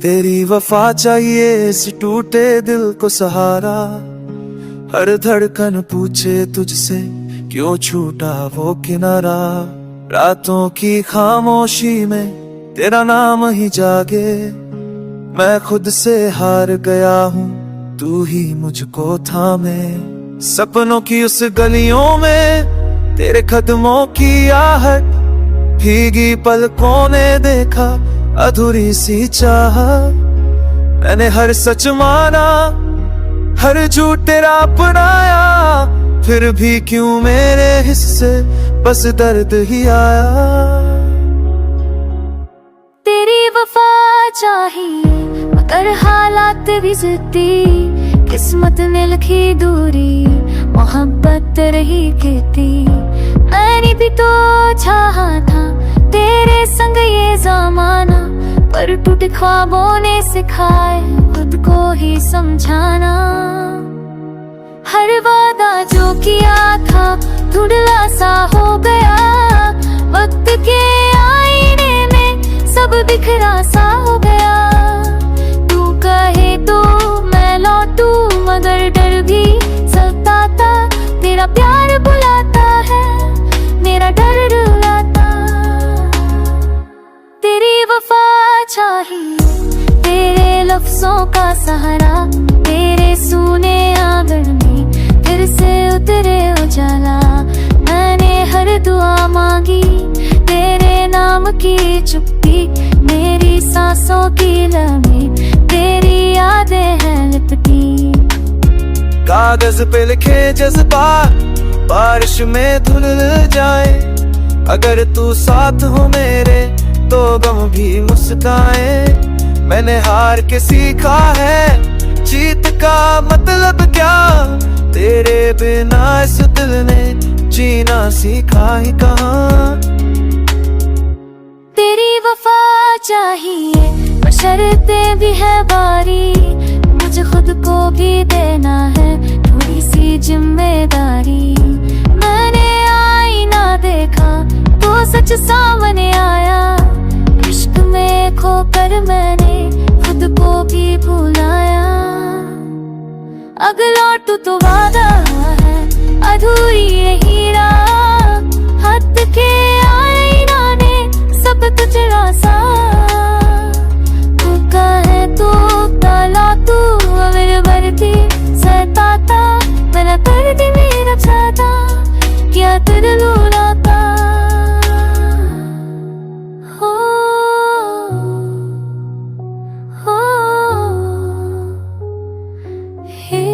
तेरी वफा चाहिए इस टूटे दिल को सहारा, हर धड़कन पूछे तुझसे क्यों छूटा वो किनारा। रातों की खामोशी में तेरा नाम ही जागे, मैं खुद से हार गया हूँ तू ही मुझको थामे। सपनों की उस गलियों में तेरे कदमों की आहट, भीगी पलकों ने देखा अधूरी सी चाहत। मैंने हर सच माना, हर झूठ तेरा अपनाया, फिर भी क्यों मेरे हिस्से बस दर्द ही आया। तेरी वफा चाहिए मगर हालात भी जिद्दी, किस्मत ने लिखी दूरी मोहब्बत रही कहती। मैंने भी तो चाहा था तेरे संग ये ज़माना, पर टूटे ख्वाबों ने सिखाए खुद को ही समझाना। हर वादा जो किया था धुंधला सा हो गया, वक्त के आईने में सब बिखरा सा हो गया। तू कहे तो मैं लौटूं मगर डर भी सताता, तेरा प्यार बुलाता है मेरा डर रुलाता। तेरी वफा चाहिए तेरे लफ्जों का सहारा, तेरे सूने आंगन में फिर से उतरे उजाला। मैंने हर दुआ मांगी तेरे नाम की चुप्पी, मेरी सांसों की लम्हे तेरी यादें हैं लिपटी। कागज पे लिखे जज्बात बारिश में धुल जाए, अगर तू साथ हो मेरे तो गम भी मुस्काए। मैंने हार के सीखा है जीत का मतलब क्या, तेरे बिना इस दिल ने जीना सीखा ही कहाँ। तेरी वफा चाहिए पर शर्तें भी है बारी, मुझे खुद को भी देना है थोड़ी सी जिम्मेदारी। मैंने आईना देखा तो सच सामने आया, इश्क में खोकर मैंने खुद को भी भुलाया। अगर लौटूं तो वादा है अधूरी ये हीरा, हाथ के आईना ने सब कुछ रासा। तू कहे तो ताला तू अगर भरती सताता, मेरा दर्द मेरा चाहता क्या तेरे लुलाता। हो हे